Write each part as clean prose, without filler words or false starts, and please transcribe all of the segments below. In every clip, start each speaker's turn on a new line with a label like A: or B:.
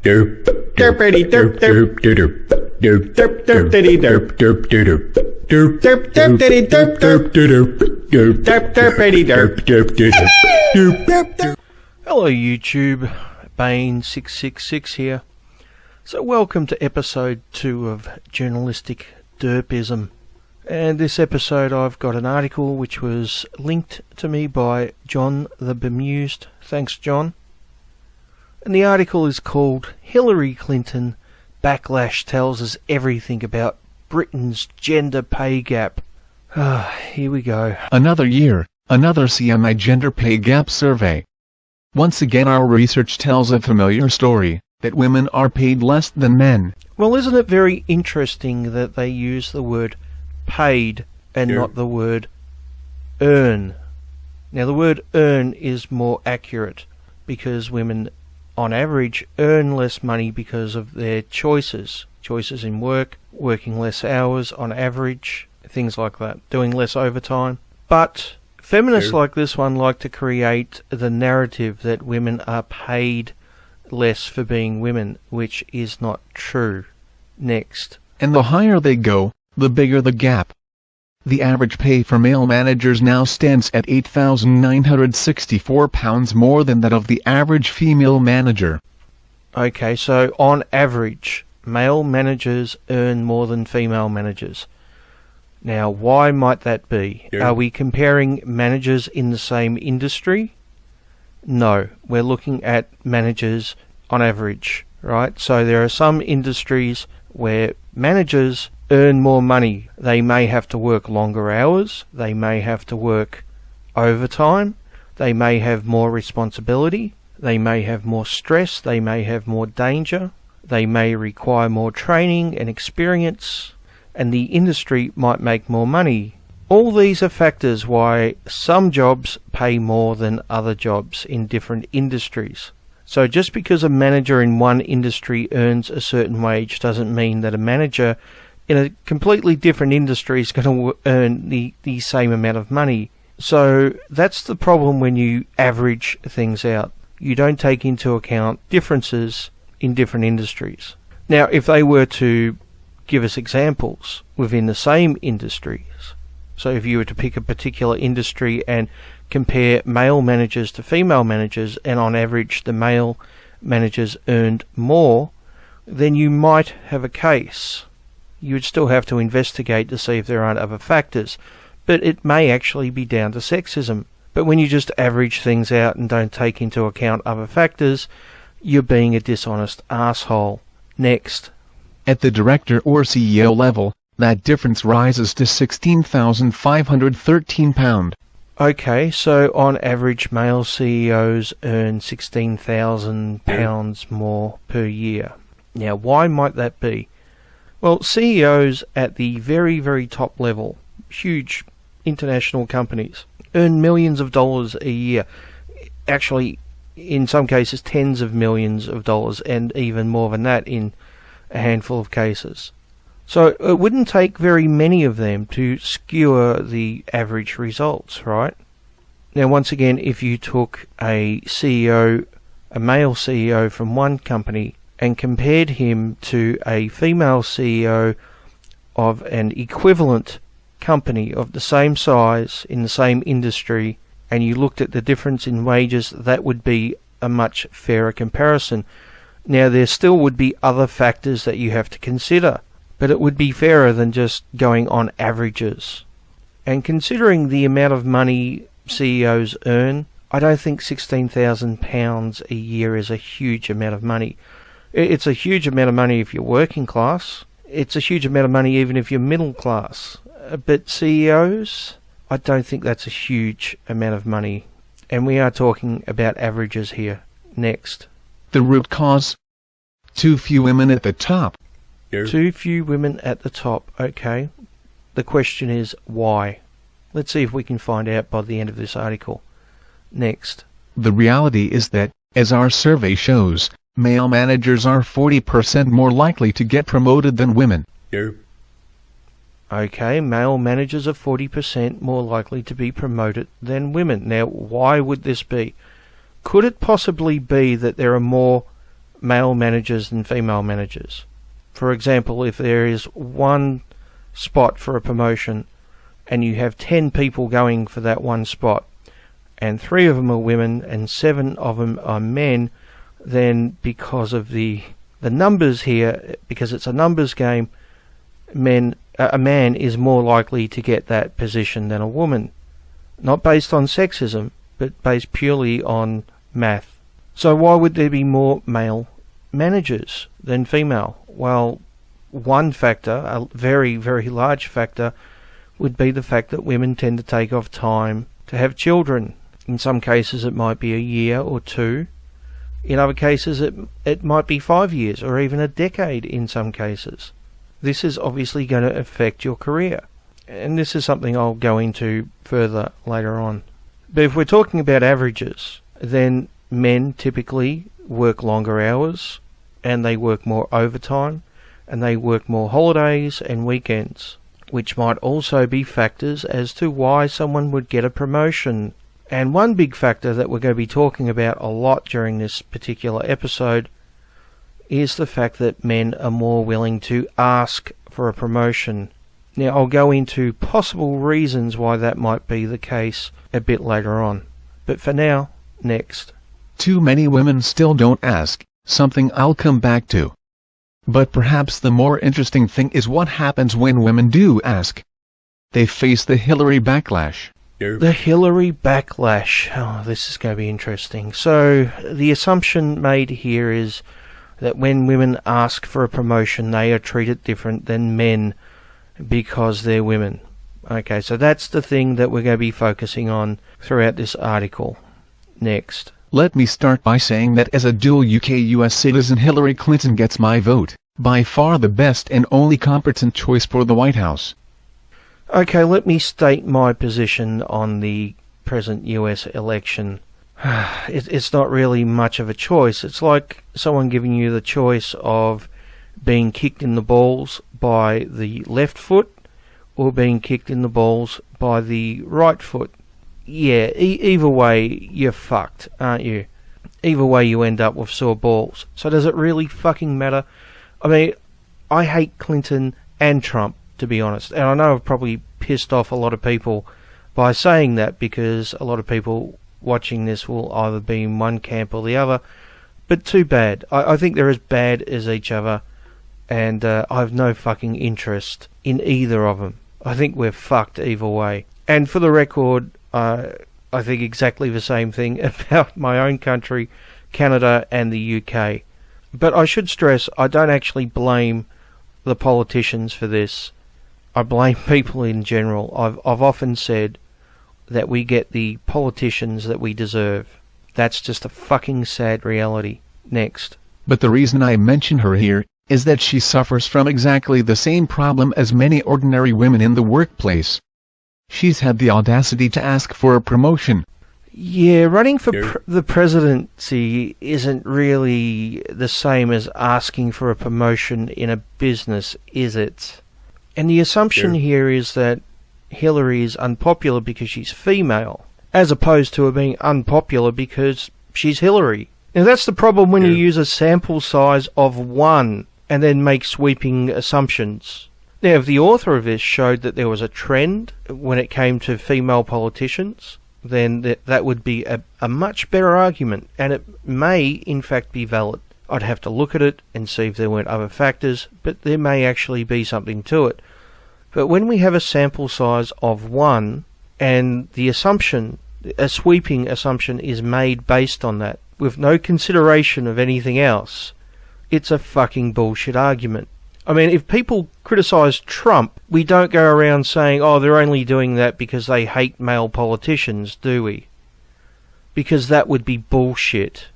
A: Derp, derpity derp derp derp derp derp derpity derp derp derp derp derp derpity derp derp derp derp derp derpity derp derp derp derp derp.
B: Hello YouTube, Bane666 here. So welcome to episode 2 of Journalistic Derpism. And this episode I've got an article which was linked to me by John the Bemused. Thanks John. And the article is called Hillary Clinton Backlash Tells Us Everything About Britain's Gender Pay Gap. Here we go.
C: Another year, another CMI gender pay gap survey. Once again our research tells a familiar story, that women are paid less than men.
B: Well, isn't it very interesting that they use the word paid and not the word earn? Now the word earn is more accurate because women on average earn less money because of their choices in work, working less hours on average, things like that, doing less overtime. But feminists like this one like to create the narrative that women are paid less for being women, which is not true. Next.
C: And the higher they go, the bigger the gap. The average pay for male managers now stands at £8,964 more than that of the average female manager.
B: Okay, so on average, male managers earn more than female managers. Now, why might that be? Are we comparing managers in the same industry? No, we're looking at managers on average, right? So there are some industries where managers earn more money. They may have to work longer hours, they may have to work overtime, they may have more responsibility, they may have more stress, they may have more danger, they may require more training and experience, and the industry might make more money. All these are factors why some jobs pay more than other jobs in different industries. So just because a manager in one industry earns a certain wage doesn't mean that a manager in a completely different industry is going to earn the same amount of money. So that's the problem when you average things out. You don't take into account differences in different industries. Now, if they were to give us examples within the same industries, so if you were to pick a particular industry and compare male managers to female managers, and on average the male managers earned more, then you might have a case. You would still have to investigate to see if there aren't other factors, but it may actually be down to sexism. But when you just average things out and don't take into account other factors, you're being a dishonest asshole. Next.
C: At the director or CEO level, that difference rises to £16,513.
B: Okay, so on average male CEOs earn £16,000 more per year. Now why might that be? Well, CEOs at the very, very top level, huge international companies, earn millions of dollars a year. Actually, in some cases, tens of millions of dollars, and even more than that in a handful of cases. So it wouldn't take very many of them to skewer the average results, right? Now, once again, if you took a CEO, a male CEO from one company, and compared him to a female CEO of an equivalent company of the same size in the same industry, and you looked at the difference in wages, that would be a much fairer comparison. Now there still would be other factors that you have to consider, but it would be fairer than just going on averages. And considering the amount of money CEOs earn, I don't think £16,000 a year is a huge amount of money. It's a huge amount of money if you're working class. It's a huge amount of money even if you're middle class. But CEOs, I don't think that's a huge amount of money. And we are talking about averages here. Next.
C: The root cause? Too few women at the top.
B: Too few women at the top. Okay. The question is why? Let's see if we can find out by the end of this article. Next.
C: The reality is that, as our survey shows, male managers are 40% more likely to get promoted than women.
B: Okay, male managers are 40% more likely to be promoted than women. Now, why would this be? Could it possibly be that there are more male managers than female managers. For example, if there is one spot for a promotion and you have 10 people going for that one spot and 3 of them are women and 7 of them are men, then because of the numbers here, because it's a numbers game, a man is more likely to get that position than a woman. Not based on sexism, but based purely on math. So why would there be more male managers than female? Well, one factor, a very, very large factor, would be the fact that women tend to take off time to have children. In some cases it might be a year or 2. In other cases it might be 5 years or even a decade in some cases. This is obviously going to affect your career. And this is something I'll go into further later on. But if we're talking about averages, then men typically work longer hours and they work more overtime and they work more holidays and weekends, which might also be factors as to why someone would get a promotion. And one big factor that we're going to be talking about a lot during this particular episode is the fact that men are more willing to ask for a promotion. Now, I'll go into possible reasons why that might be the case a bit later on. But for now, next.
C: Too many women still don't ask, something I'll come back to. But perhaps the more interesting thing is what happens when women do ask. They face the Hillary backlash.
B: The Hillary backlash. Oh, this is going to be interesting. So, the assumption made here is that when women ask for a promotion, they are treated different than men because they're women. Okay, so that's the thing that we're going to be focusing on throughout this article. Next.
C: Let me start by saying that as a dual UK-US citizen, Hillary Clinton gets my vote, by far the best and only competent choice for the White House.
B: Okay, let me state my position on the present US election. It's not really much of a choice. It's like someone giving you the choice of being kicked in the balls by the left foot or being kicked in the balls by the right foot. Yeah, either way you're fucked, aren't you? Either way you end up with sore balls. So does it really fucking matter? I mean, I hate Clinton and Trump, to be honest. And I know I've probably pissed off a lot of people by saying that, because a lot of people watching this will either be in one camp or the other. But too bad. I think they're as bad as each other, and I have no fucking interest in either of them. I think we're fucked either way. And for the record, I think exactly the same thing about my own country, Canada and the UK. But I should stress, I don't actually blame the politicians for this. I blame people in general. I've often said that we get the politicians that we deserve. That's just a fucking sad reality. Next.
C: But the reason I mention her here is that she suffers from exactly the same problem as many ordinary women in the workplace. She's had the audacity to ask for a promotion.
B: Yeah, running for the presidency isn't really the same as asking for a promotion in a business, is it? And the assumption here is that Hillary is unpopular because she's female, as opposed to her being unpopular because she's Hillary. Now that's the problem when you use a sample size of 1 and then make sweeping assumptions. Now, if the author of this showed that there was a trend when it came to female politicians, then that would be a much better argument, and it may in fact be valid. I'd have to look at it and see if there weren't other factors, but there may actually be something to it. But when we have a sample size of 1, and the assumption, a sweeping assumption, is made based on that, with no consideration of anything else, it's a fucking bullshit argument. I mean, if people criticise Trump, we don't go around saying, oh, they're only doing that because they hate male politicians, do we? Because that would be bullshit.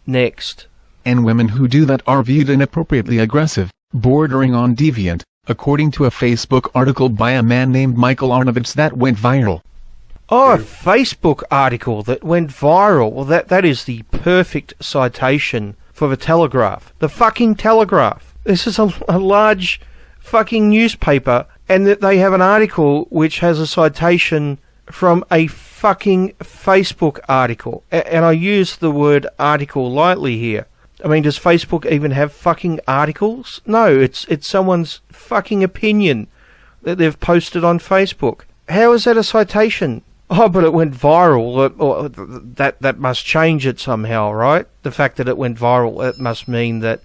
B: Next.
C: And women who do that are viewed inappropriately aggressive, bordering on deviant, according to a Facebook article by a man named Michael Arnovitz that went viral.
B: Oh, a Facebook article that went viral. Well, that is the perfect citation for the Telegraph. The fucking Telegraph. This is a large fucking newspaper, and that they have an article which has a citation from a fucking Facebook article. And I use the word article lightly here. I mean, does Facebook even have fucking articles? No, it's someone's fucking opinion that they've posted on Facebook. How is that a citation? Oh, but it went viral. That must change it somehow, right? The fact that it went viral, it must mean that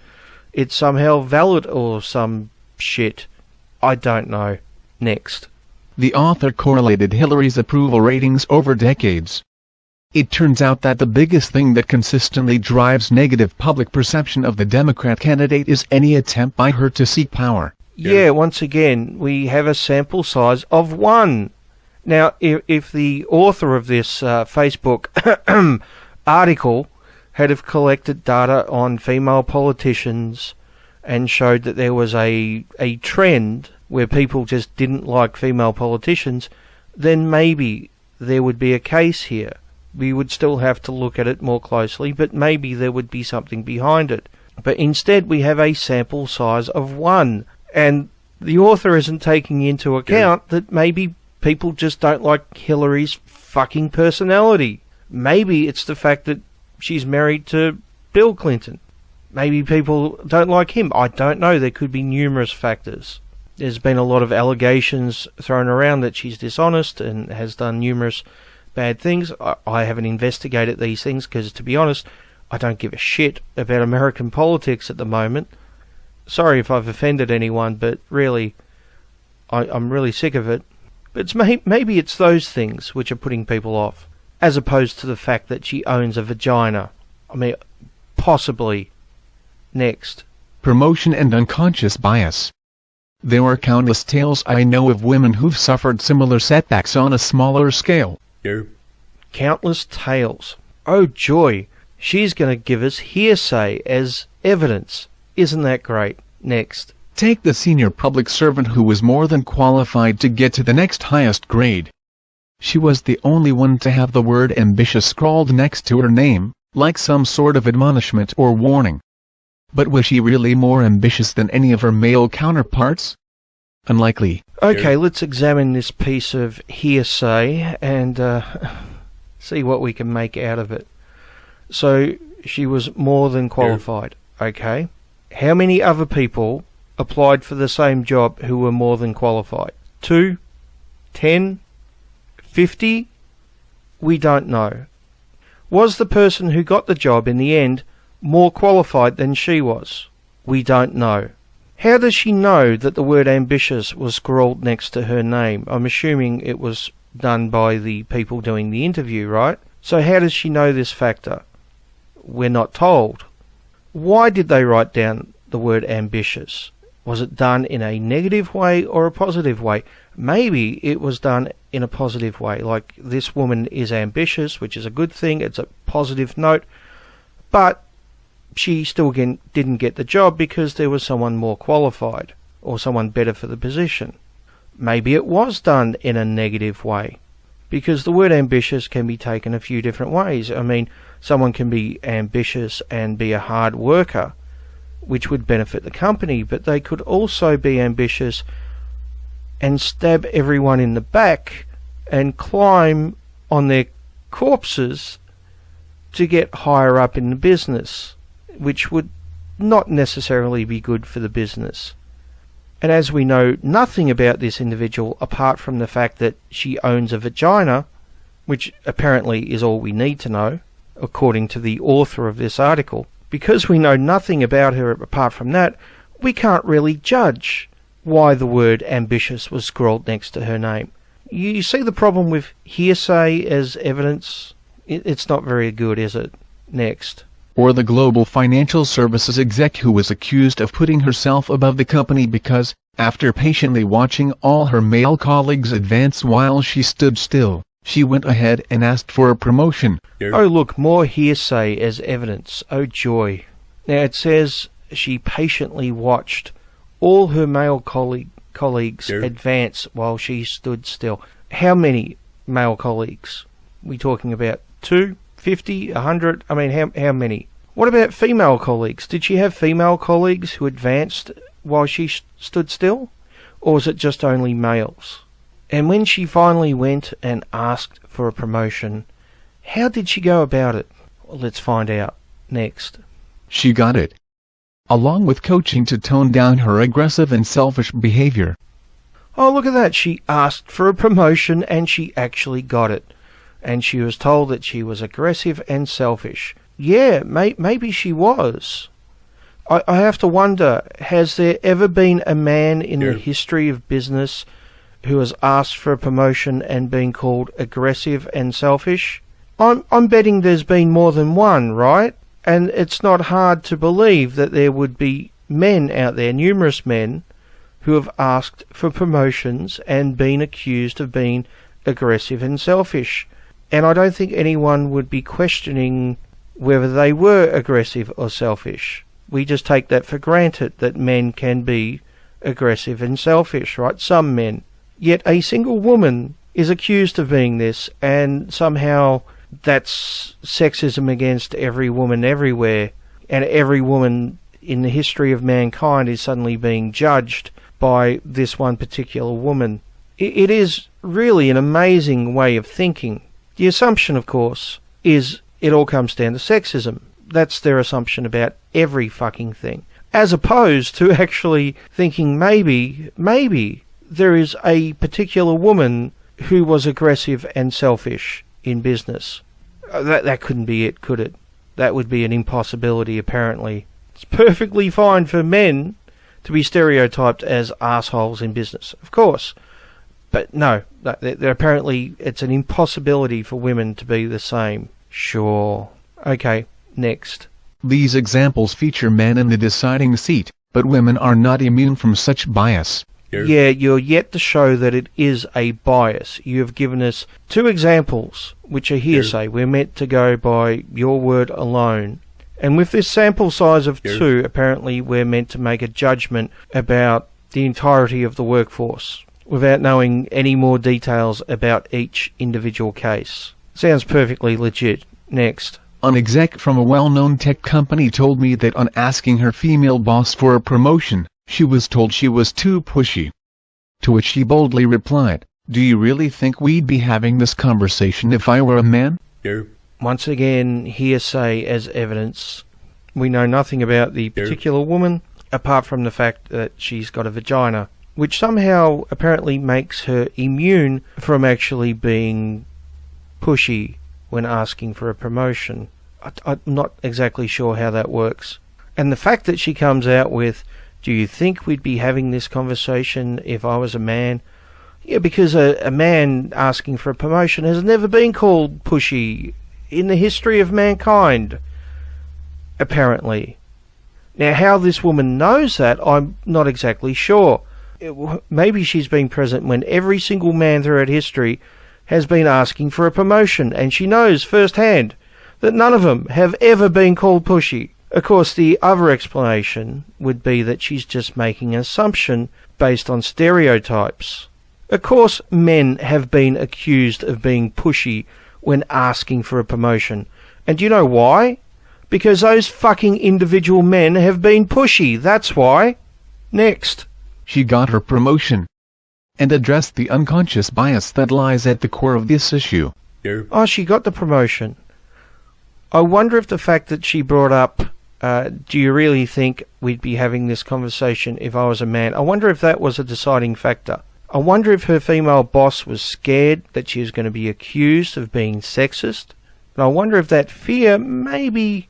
B: it's somehow valid or some shit. I don't know. Next.
C: The author correlated Hillary's approval ratings over decades. It turns out that the biggest thing that consistently drives negative public perception of the Democrat candidate is any attempt by her to seek power.
B: Yeah, once again, we have a sample size of 1. Now, if the author of this Facebook article had have collected data on female politicians and showed that there was a trend where people just didn't like female politicians, then maybe there would be a case here. We would still have to look at it more closely, but maybe there would be something behind it. But instead we have a sample size of 1, and the author isn't taking into account that maybe people just don't like Hillary's fucking personality. Maybe it's the fact that she's married to Bill Clinton. Maybe people don't like him. I don't know. There could be numerous factors. There's been a lot of allegations thrown around that she's dishonest and has done numerous bad things. I haven't investigated these things because, to be honest, I don't give a shit about American politics at the moment. Sorry if I've offended anyone, but really, I'm really sick of it. But maybe it's those things which are putting people off, as opposed to the fact that she owns a vagina. I mean, possibly. Next.
C: Promotion and unconscious bias. There are countless tales I know of women who've suffered similar setbacks on a smaller scale.
B: Countless tales. Oh joy, she's going to give us hearsay as evidence. Isn't that great? Next.
C: Take the senior public servant who was more than qualified to get to the next highest grade. She was the only one to have the word ambitious scrawled next to her name, like some sort of admonishment or warning. But was she really more ambitious than any of her male counterparts? Unlikely.
B: Okay, let's examine this piece of hearsay and see what we can make out of it. So, she was more than qualified. Okay. How many other people applied for the same job who were more than qualified? 2? 10? 50? We don't know. Was the person who got the job in the end more qualified than she was? We don't know. How does she know that the word ambitious was scrawled next to her name? I'm assuming it was done by the people doing the interview, right? So how does she know this factor? We're not told. Why did they write down the word ambitious? Was it done in a negative way or a positive way? Maybe it was done in a positive way, like this woman is ambitious, which is a good thing, it's a positive note, but she still didn't get the job because there was someone more qualified or someone better for the position. Maybe it was done in a negative way, because the word ambitious can be taken a few different ways. I mean, someone can be ambitious and be a hard worker, which would benefit the company, but they could also be ambitious and stab everyone in the back and climb on their corpses to get higher up in the business, which would not necessarily be good for the business. And as we know nothing about this individual apart from the fact that she owns a vagina, which apparently is all we need to know, according to the author of this article, because we know nothing about her apart from that, we can't really judge why the word ambitious was scrawled next to her name. You see the problem with hearsay as evidence? It's not very good, is it? Next.
C: Or the global financial services exec who was accused of putting herself above the company because, after patiently watching all her male colleagues advance while she stood still, she went ahead and asked for a promotion.
B: Oh look, more hearsay as evidence. Oh joy. Now it says she patiently watched all her male colleagues advance while she stood still. How many male colleagues? We talking about 2, 50, 100? I mean, how many? What about female colleagues? Did she have female colleagues who advanced while she stood still? Or was it just only males? And when she finally went and asked for a promotion, how did she go about it? Well, let's find out. Next.
C: She got it. Along with coaching to tone down her aggressive and selfish behavior.
B: Oh, look at that. She asked for a promotion and she actually got it. And she was told that she was aggressive and selfish. Yeah, maybe she was. I have to wonder, has there ever been a man in the history of business who has asked for a promotion and been called aggressive and selfish? I'm betting there's been more than one, right? And it's not hard to believe that there would be men out there, numerous men, who have asked for promotions and been accused of being aggressive and selfish. And I don't think anyone would be questioning whether they were aggressive or selfish. We just take that for granted, that men can be aggressive and selfish, right? Some men. Yet a single woman is accused of being this, and somehow that's sexism against every woman everywhere, and every woman in the history of mankind is suddenly being judged by this one particular woman. It is really an amazing way of thinking. The assumption, of course, is it all comes down to sexism. That's their assumption about every fucking thing. As opposed to actually thinking maybe there is a particular woman who was aggressive and selfish in business. That couldn't be it, could it? That would be an impossibility, apparently. It's perfectly fine for men to be stereotyped as assholes in business, of course. But no, apparently it's an impossibility for women to be the same. Sure. Okay, next.
C: These examples feature men in the deciding seat, but women are not immune from such bias.
B: Yeah, you're yet to show that it is a bias. You have given us 2 examples, which are hearsay. We're meant to go by your word alone. And with this sample size of 2, apparently we're meant to make a judgment about the entirety of the workforce, without knowing any more details about each individual case. Sounds perfectly legit. Next.
C: An exec from a well-known tech company told me that on asking her female boss for a promotion, she was told she was too pushy. To which she boldly replied, "Do you really think we'd be having this conversation if I were a man?"
B: Once again, hearsay as evidence. We know nothing about the particular woman, apart from the fact that she's got a vagina, which somehow apparently makes her immune from actually being pushy when asking for a promotion. I'm not exactly sure how that works. And the fact that she comes out with, "Do you think we'd be having this conversation if I was a man?" Yeah, because a man asking for a promotion has never been called pushy in the history of mankind, apparently. Now, how this woman knows that, I'm not exactly sure. Maybe she's been present when every single man throughout history has been asking for a promotion, and she knows firsthand that none of them have ever been called pushy. Of course, the other explanation would be that she's just making an assumption based on stereotypes. Of course, men have been accused of being pushy when asking for a promotion. And do you know why? Because those fucking individual men have been pushy, that's why. Next.
C: She got her promotion and addressed the unconscious bias that lies at the core of this issue.
B: Oh, she got the promotion. I wonder if the fact that she brought up, do you really think we'd be having this conversation if I was a man? I wonder if that was a deciding factor. I wonder if her female boss was scared that she was going to be accused of being sexist. And I wonder if that fear maybe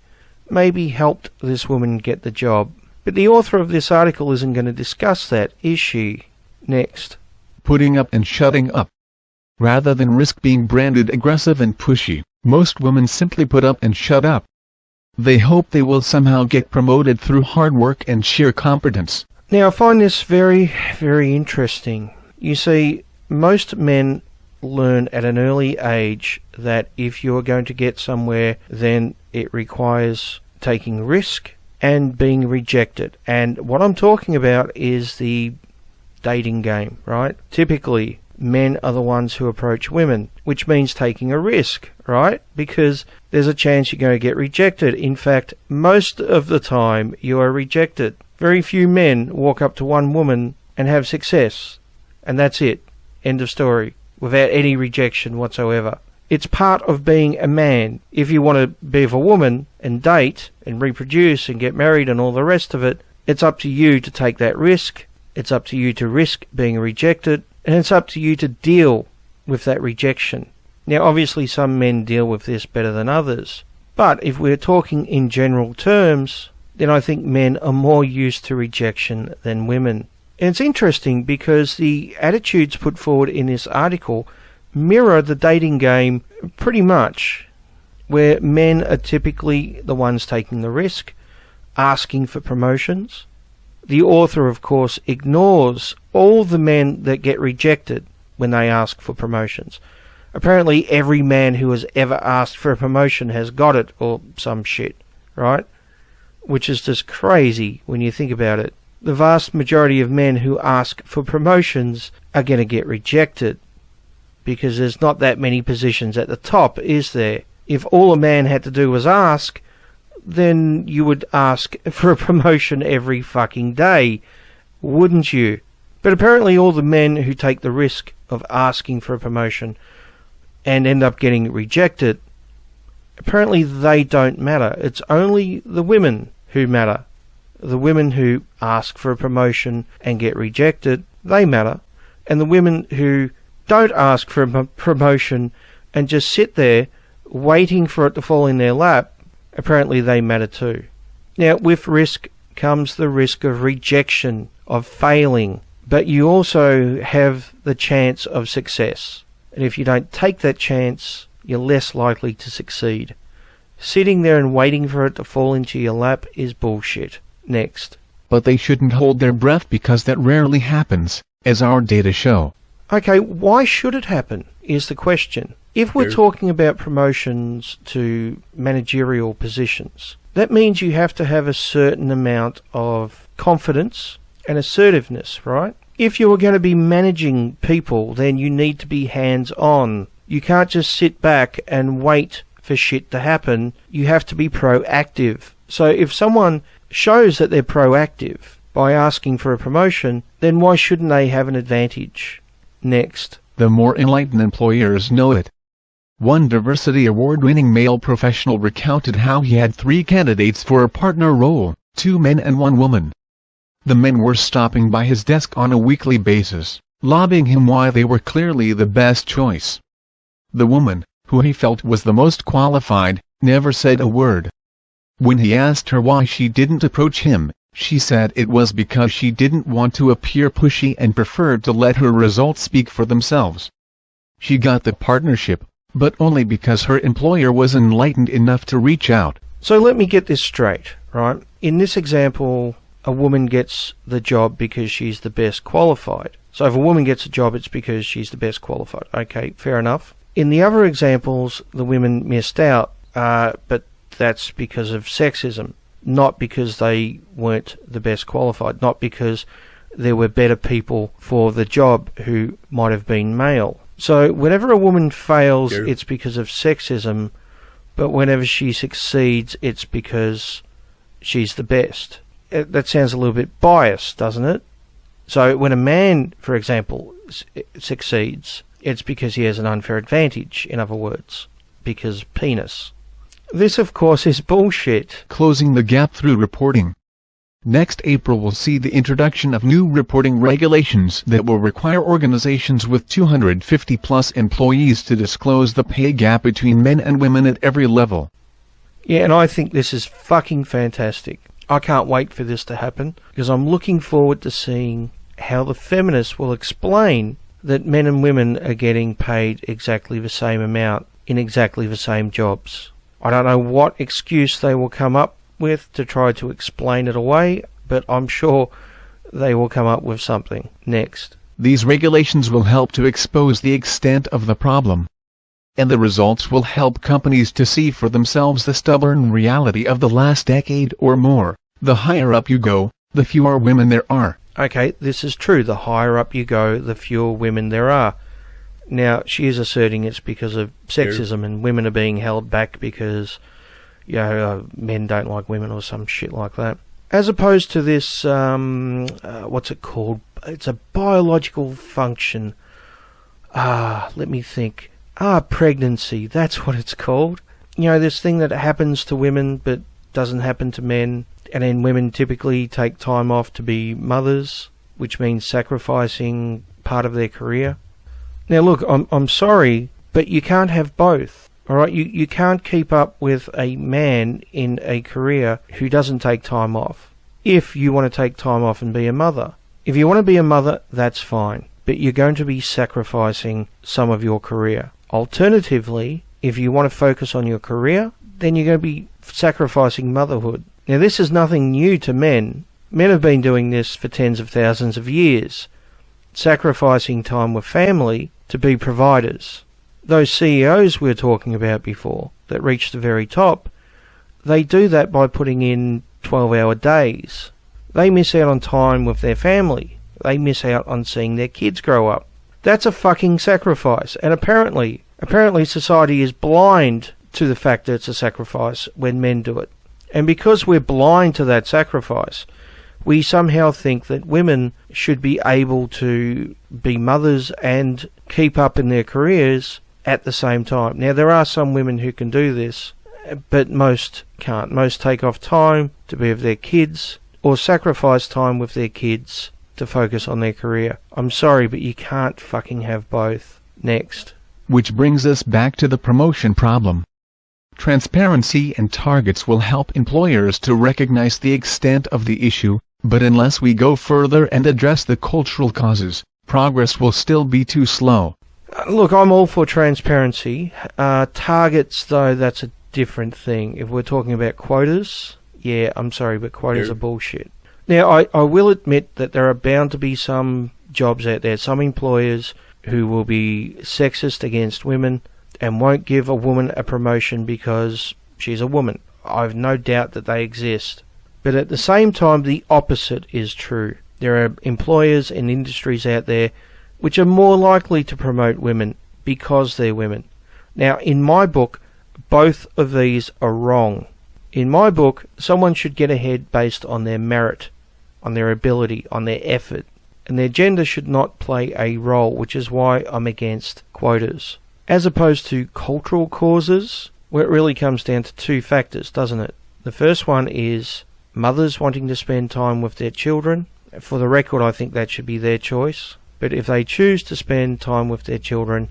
B: helped this woman get the job. But the author of this article isn't going to discuss that, is she? Next.
C: Putting up and shutting up. Rather than risk being branded aggressive and pushy, most women simply put up and shut up. They hope they will somehow get promoted through hard work and sheer competence.
B: Now, I find this very, very interesting. You see, most men learn at an early age that if you're going to get somewhere, then it requires taking risk and being rejected. And what I'm talking about is the dating game, right? Typically, men are the ones who approach women, which means taking a risk, right? Because there's a chance you're going to get rejected. In fact, most of the time you are rejected. Very few men walk up to one woman and have success. And that's it. End of story. Without any rejection whatsoever. It's part of being a man. If you want to be with a woman and date and reproduce and get married and all the rest of it, it's up to you to take that risk. It's up to you to risk being rejected, and it's up to you to deal with that rejection. Now, obviously, some men deal with this better than others, but if we're talking in general terms, then I think men are more used to rejection than women. And it's interesting because the attitudes put forward in this article mirror the dating game pretty much, where men are typically the ones taking the risk, asking for promotions. The author, of course, ignores all the men that get rejected when they ask for promotions. Apparently every man who has ever asked for a promotion has got it, or some shit, right? Which is just crazy when you think about it. The vast majority of men who ask for promotions are going to get rejected, because there's not that many positions at the top, is there? If all a man had to do was ask, then you would ask for a promotion every fucking day, wouldn't you? But apparently all the men who take the risk of asking for a promotion and end up getting rejected, apparently they don't matter. It's only the women who matter. The women who ask for a promotion and get rejected, they matter. And the women who don't ask for a promotion and just sit there waiting for it to fall in their lap, apparently they matter too. Now, with risk comes the risk of rejection, of failing, but you also have the chance of success. And if you don't take that chance, you're less likely to succeed. Sitting there and waiting for it to fall into your lap is bullshit. Next.
C: But they shouldn't hold their breath because that rarely happens, as our data show.
B: Okay, why should it happen, is the question. If we're talking about promotions to managerial positions, that means you have to have a certain amount of confidence and assertiveness, right? If you are going to be managing people, then you need to be hands-on. You can't just sit back and wait for shit to happen. You have to be proactive. So if someone shows that they're proactive by asking for a promotion, then why shouldn't they have an advantage? Next.
C: The more enlightened employers know it. One diversity award-winning male professional recounted how he had 3 candidates for a partner role, 2 men and 1 woman. The men were stopping by his desk on a weekly basis, lobbying him why they were clearly the best choice. The woman, who he felt was the most qualified, never said a word. When he asked her why she didn't approach him, she said it was because she didn't want to appear pushy and preferred to let her results speak for themselves. She got the partnership, but only because her employer was enlightened enough to reach out.
B: So let me get this straight, right? In this example, a woman gets the job because she's the best qualified. So if a woman gets a job, it's because she's the best qualified. Okay, fair enough. In the other examples, the women missed out, but that's because of sexism, not because they weren't the best qualified, not because there were better people for the job who might have been male. So whenever a woman fails, it's because of sexism, but whenever she succeeds, it's because she's the best. That sounds a little bit biased, doesn't it? So when a man, for example, succeeds, it's because he has an unfair advantage, in other words, because penis. This, of course, is bullshit.
C: Closing the gap through reporting. Next April will see the introduction of new reporting regulations that will require organizations with 250-plus employees to disclose the pay gap between men and women at every level.
B: Yeah, and I think this is fucking fantastic. I can't wait for this to happen, because I'm looking forward to seeing how the feminists will explain that men and women are getting paid exactly the same amount in exactly the same jobs. I don't know what excuse they will come up with to try to explain it away, but I'm sure they will come up with something. Next.
C: These regulations will help to expose the extent of the problem. And the results will help companies to see for themselves the stubborn reality of the last decade or more. The higher up you go, the fewer women there are.
B: Okay, this is true. The higher up you go, the fewer women there are. Now, she is asserting it's because of sexism and women are being held back because, you know, men don't like women or some shit like that. As opposed to this, what's it called? It's a biological function. Let me think. Pregnancy, that's what it's called. You know, this thing that happens to women but doesn't happen to men, and then women typically take time off to be mothers, which means sacrificing part of their career. Now look, I'm sorry, but you can't have both. Alright, you can't keep up with a man in a career who doesn't take time off. If you want to take time off and be a mother. If you want to be a mother, that's fine. But you're going to be sacrificing some of your career. Alternatively, if you want to focus on your career, then you're going to be sacrificing motherhood. Now this is nothing new to men. Men have been doing this for tens of thousands of years. Sacrificing time with family to be providers. Those CEOs we were talking about before, that reach the very top, they do that by putting in 12-hour days. They miss out on time with their family. They miss out on seeing their kids grow up. That's a fucking sacrifice. And apparently society is blind to the fact that it's a sacrifice when men do it. And because we're blind to that sacrifice, we somehow think that women should be able to be mothers and keep up in their careers at the same time. Now, there are some women who can do this, but most can't. Most take off time to be with their kids or sacrifice time with their kids to focus on their career. I'm sorry, but you can't fucking have both. Next.
C: Which brings us back to the promotion problem. Transparency and targets will help employers to recognize the extent of the issue, but unless we go further and address the cultural causes, progress will still be too slow.
B: Look, I'm all for transparency. Targets, though, that's a different thing. If we're talking about quotas, yeah, I'm sorry, but quotas are bullshit. Now, I will admit that there are bound to be some jobs out there, some employers who will be sexist against women and won't give a woman a promotion because she's a woman. I've no doubt that they exist. But at the same time, the opposite is true. There are employers and industries out there which are more likely to promote women because they're women. Now, in my book, both of these are wrong. In my book, someone should get ahead based on their merit, on their ability, on their effort, and their gender should not play a role, which is why I'm against quotas. As opposed to cultural causes, where it really comes down to two factors, doesn't it? The first one is mothers wanting to spend time with their children. For the record, I think that should be their choice. But if they choose to spend time with their children,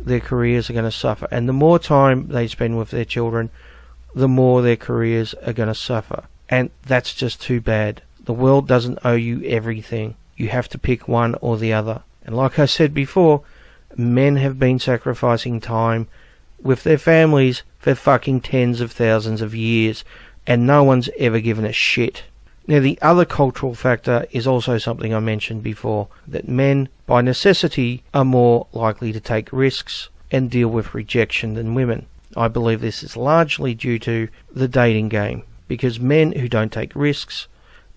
B: their careers are going to suffer. And the more time they spend with their children, the more their careers are going to suffer. And that's just too bad. The world doesn't owe you everything. You have to pick one or the other. And like I said before, men have been sacrificing time with their families for fucking tens of thousands of years. And no one's ever given a shit. Now, the other cultural factor is also something I mentioned before, that men, by necessity, are more likely to take risks and deal with rejection than women. I believe this is largely due to the dating game, because men who don't take risks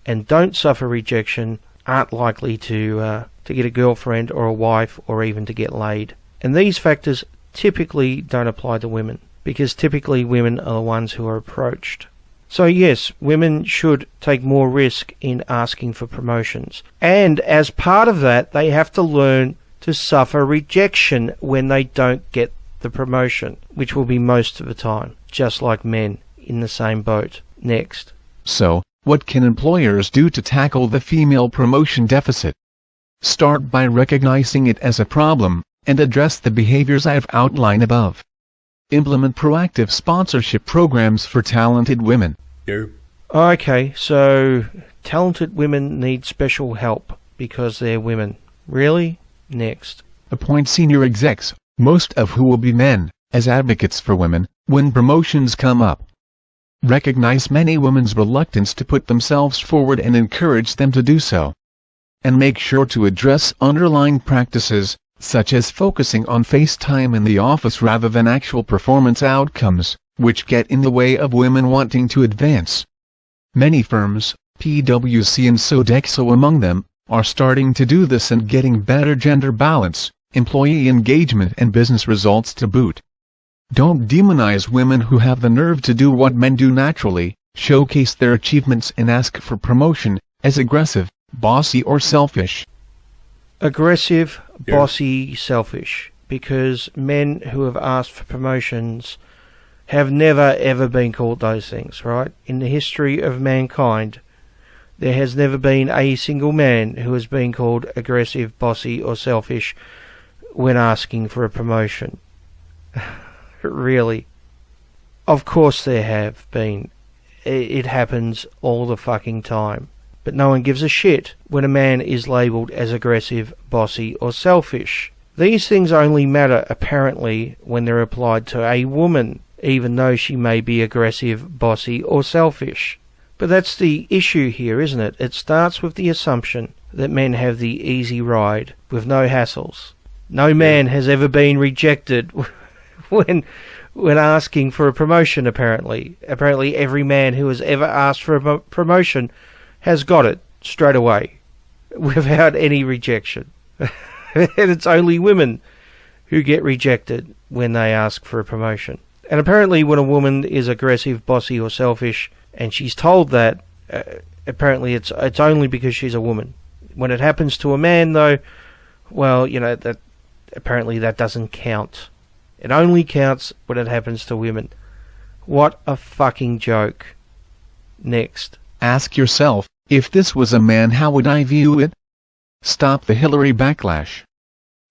B: and don't suffer rejection aren't likely to get a girlfriend or a wife or even to get laid. And these factors typically don't apply to women, because typically women are the ones who are approached. So yes, women should take more risk in asking for promotions. And as part of that, they have to learn to suffer rejection when they don't get the promotion, which will be most of the time, just like men in the same boat. Next.
C: So, what can employers do to tackle the female promotion deficit? Start by recognizing it as a problem, and address the behaviors I've outlined above. Implement proactive sponsorship programs for talented women.
B: Okay, so talented women need special help because they're women. Really? Next.
C: Appoint senior execs, most of who will be men, as advocates for women, when promotions come up. Recognize many women's reluctance to put themselves forward and encourage them to do so. And make sure to address underlying practices, such as focusing on face time in the office rather than actual performance outcomes, which get in the way of women wanting to advance. Many firms, PwC and Sodexo among them, are starting to do this and getting better gender balance, employee engagement and business results to boot. Don't demonize women who have the nerve to do what men do naturally, showcase their achievements and ask for promotion, as aggressive, bossy or selfish.
B: Aggressive, bossy, selfish. because men who have asked for promotions have never ever been called those things, right? In the history of mankind, there has never been a single man who has been called aggressive, bossy, or selfish when asking for a promotion. Really. Of course there have been. It happens all the fucking time. But no one gives a shit when a man is labelled as aggressive, bossy, or selfish. These things only matter, apparently, when they're applied to a woman, even though she may be aggressive, bossy, or selfish. But that's the issue here, isn't it? It starts with the assumption that men have the easy ride, with no hassles. No man has ever been rejected when asking for a promotion, apparently. Apparently every man who has ever asked for a promotion has got it straight away, without any rejection. And it's only women who get rejected when they ask for a promotion. And apparently when a woman is aggressive, bossy, or selfish, and she's told that, apparently it's only because she's a woman. When it happens to a man, though, well, you know, that apparently that doesn't count. It only counts when it happens to women. What a fucking joke. Next.
C: Ask yourself, if this was a man, how would I view it? Stop the Hillary backlash.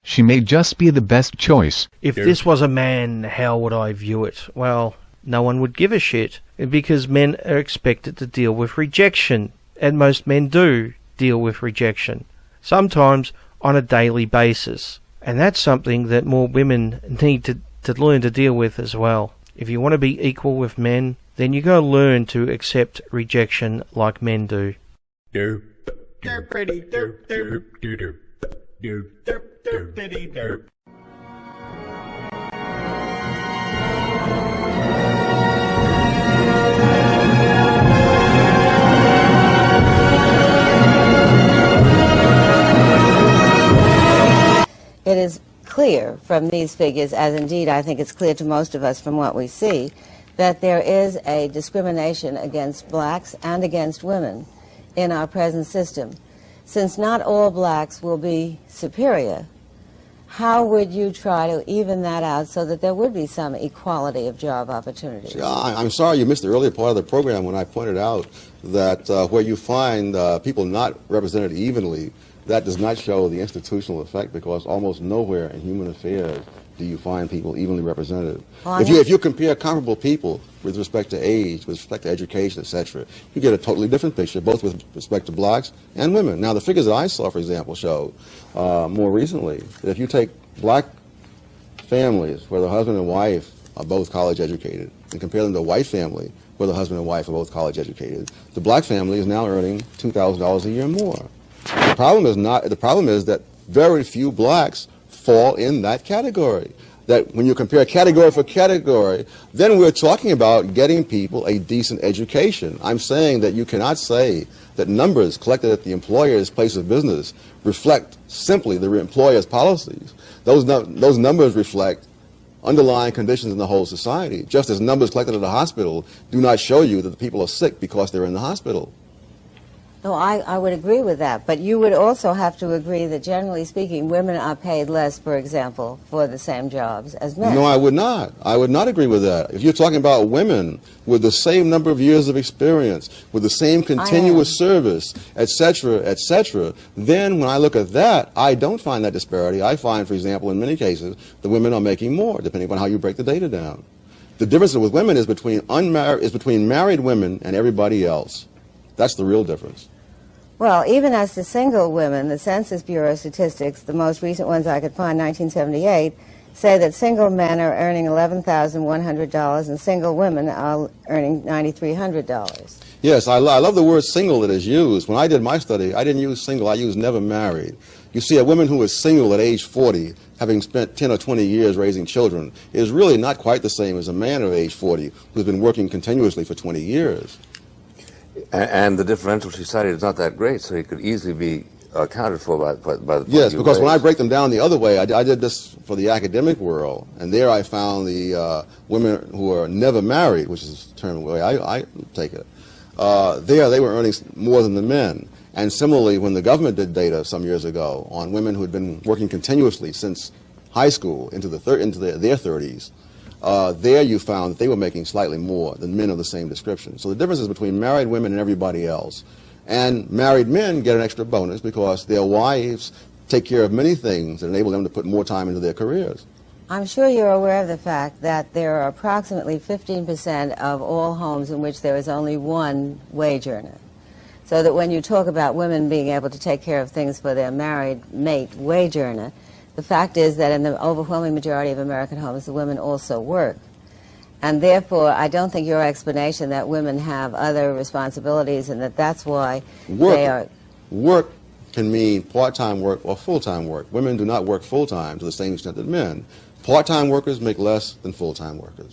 C: She may just be the best choice.
B: If this was a man, how would I view it? Well, no one would give a shit, because men are expected to deal with rejection, and most men do deal with rejection, sometimes on a daily basis. And that's something that more women need to learn to deal with as well. If you want to be equal with men, then you got to learn to accept rejection like men do.
A: Derp, derp, pretty, derp, derp, derp, derp, derp, derp, pretty, derp.
D: It is clear from these figures, as indeed I think it's clear to most of us from what we see, that there is a discrimination against blacks and against women in our present system. Since not all blacks will be superior, how would you try to even that out so that there would be some equality of job opportunities?
E: I'm sorry you missed the earlier part of the program when I pointed out that where you find people not represented evenly, that does not show the institutional effect, because almost nowhere in human affairs do you find people evenly represented.
D: Well,
E: if you compare comparable people with respect to age, with respect to education, etc., you get a totally different picture, both with respect to blacks and women. Now, the figures that I saw, for example, show more recently that if you take black families where the husband and wife are both college educated and compare them to a white family where the husband and wife are both college educated, the black family is now earning $2,000 a year more. The problem is that very few blacks fall in that category. That when you compare category for category, then we're talking about getting people a decent education. I'm saying that you cannot say that numbers collected at the employer's place of business reflect simply the employer's policies. Those numbers reflect underlying conditions in the whole society, just as numbers collected at a hospital do not show you that the people are sick because they're in the hospital.
D: No, I would agree with that, but you would also have to agree that, generally speaking, women are paid less, for example, for the same jobs as men.
E: No, I would not. I would not agree with that. If you're talking about women with the same number of years of experience, with the same continuous service, etc., then when I look at that, I don't find that disparity. I find, for example, in many cases, the women are making more, depending upon how you break the data down. The difference with women is between married women and everybody else. That's the real difference.
D: Well, even as to single women, the Census Bureau statistics, the most recent ones I could find, 1978, say that single men are earning $11,100 and single women are earning $9,300.
E: Yes, I love the word single that is used. When I did my study, I didn't use single, I used never married. You see, a woman who is single at age 40, having spent 10 or 20 years raising children, is really not quite the same as a man of age 40 who's been working continuously for 20 years.
F: And the differential she cited is not that great, so it could easily be accounted for by the
E: Yes, because when I break them down the other way, I did this for the academic world, and there I found the women who are never married, which is the term the way I take it. There they were earning more than the men. And similarly, when the government did data some years ago on women who had been working continuously since high school into their 30s, there you found that they were making slightly more than men of the same description. So the differences between married women and everybody else. And married men get an extra bonus because their wives take care of many things that enable them to put more time into their careers.
D: I'm sure you're aware of the fact that there are approximately 15% of all homes in which there is only one wage earner. So that when you talk about women being able to take care of things for their married mate wage earner, the fact is that in the overwhelming majority of American homes, the women also work. And therefore, I don't think your explanation that women have other responsibilities and that's why they are...
E: Work can mean part-time work or full-time work. Women do not work full-time to the same extent that men. Part-time workers make less than full-time workers.